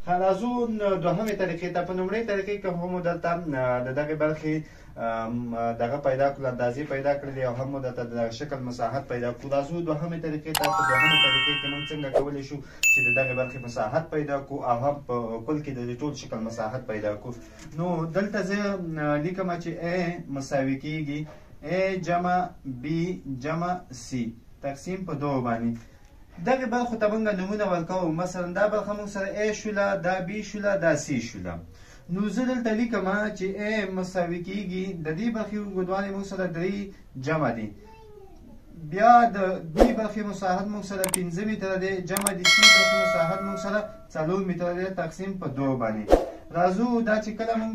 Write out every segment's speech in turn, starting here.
راځو دوهمې طریقې ته. په لومړۍ طریقې کې هم دلته د دغې برخې دغه پیدا کړل، اندازې پیدا کړلې او هم دلته د شکل مساحت پیدا کړو. راځو دوهمې طریقې ته. په دوهمې طریقې کې موږ څنګه کولی شو چې د دغې برخې مساحت پیدا کړو او هم په کل کې د ټول شکل مساحت پیدا کړو. نو دلته زه لیکم چې A مساوي کېږي A جمع B جمع C تقسیم په 2 باندې. دغه برخو ته موږ نمونه ورکوو. مثلا دا برخه موږ سره A شوله، دا B شوله، دا C شوله. نو زه دلته لیکم چې A مساوي کېږي د دې برخې اوږدوالی موږ سره 3 جمع دی، بیا د B برخې مساحت موږ سره 5 متره دی جمع د C برخې مساحت موږ سره 4 متره دی تقسیم په 2 باندې. راځو دا چې کله موږ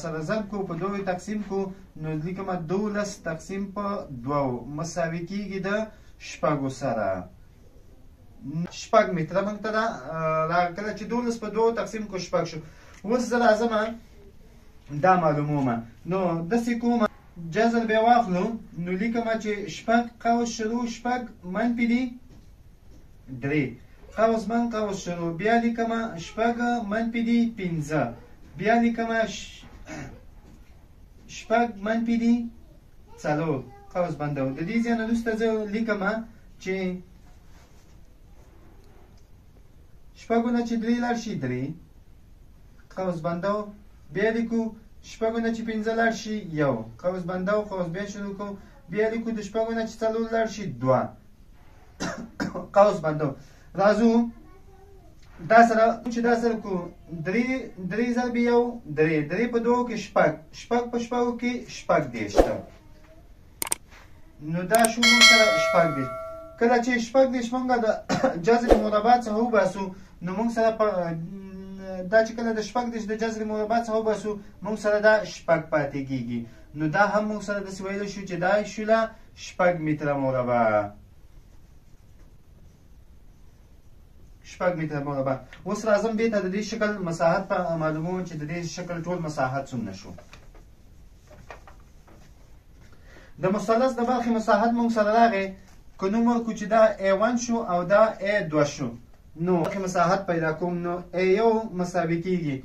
سره ضرب کړو په 2 تقسیم کړو نو لیکم 12 تقسیم په 2 مساوي کېږي د 6 سره 6 متره موږ ته کله چې 12 په 2 تقسیم کړو 6 شو. اوس زه راځم دا معلوموم. نو داسې کوم جذر بیا واخلو نو لیکم چې 6 قوس شروع 6 منفي دي 3 قوس من قوس شروع بیا لیکم 6 منفي دي 15 بیا لیکم 6 منفي دي 4 قوس بندو. د دې ځای نه وروسته زه لیکم چې 6 نه چې 3 لاړ شي 3 قوس بندو بیا لیکو 6 نه چې 15 لاړ شي 1 قوس بندو قوس بیا شروع کوو بیا لیکو د 6 نه چې 4 لاړ شي 2 قوس بندو. راځو دا سره چې دا سره کو 3 ضرب 1 3 په 2 کې 6 په 6 کې 6 دیشته. نو دا شو موږ سره 6 دیش. کله چې 6 دیش موږ د جذر مربع څخه وباسو نو موږ سره دا چې کله د 6 دیش د جذر مربع څخه وباسو موږ سره دا 6 پاتې کېږي. نو دا هم موږ سره داسې ویلی شو چې دا شوله 6 متره مربع 6 متره مربع. اوس راځم دې ته د دې شکل مساحت په معلوموم چې د دې شکل ټول مساحت څومره شو. د مثلث د برخې مساحت موږ سره راغی که نوم ورکړو چې دا A1 شو او دا A2 شو نو برخې مساحت پیدا کوم. نو A1 مساوي کېږي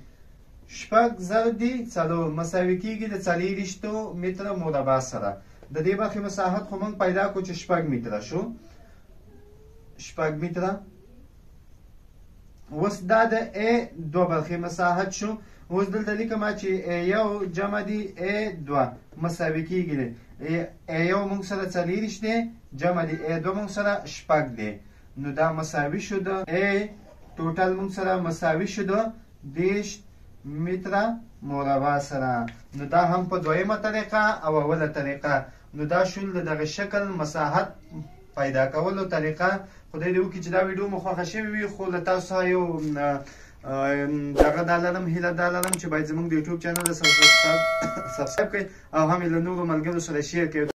6 ضرب دي 4 مساوي کېږي د 40 متره مربع سره. د دې برخې مساحت خو موږ پیدا کړو چې 6 متره شو 6 متره. اوس دا د A2 برخې مساحت شو. اوس دلته لیکم چې A1 جمع دی A2 مساوي کېږي A1 موږ سره 40 دی جمع دی A2 موږ سره 6 دی. نو دا مساوي شو د A ټوټل موږ سره مساوي شو د 10 متره مربع سره. نو دا هم په دویمه طریقه او اوله طریقه. نو دا شول د دغه شکل مساحت پیدا کولو طریقه. خدای دې وکړي چې دا ویډیو مو خوښه شوې وي. خو له تاسو څخه یو دغه دا لرم هیله دا لرم چې باید زموږ د یوټیوب چینل سبسکرایب کړئ او هم یې له نورو ملګرو سره شیر کړئ.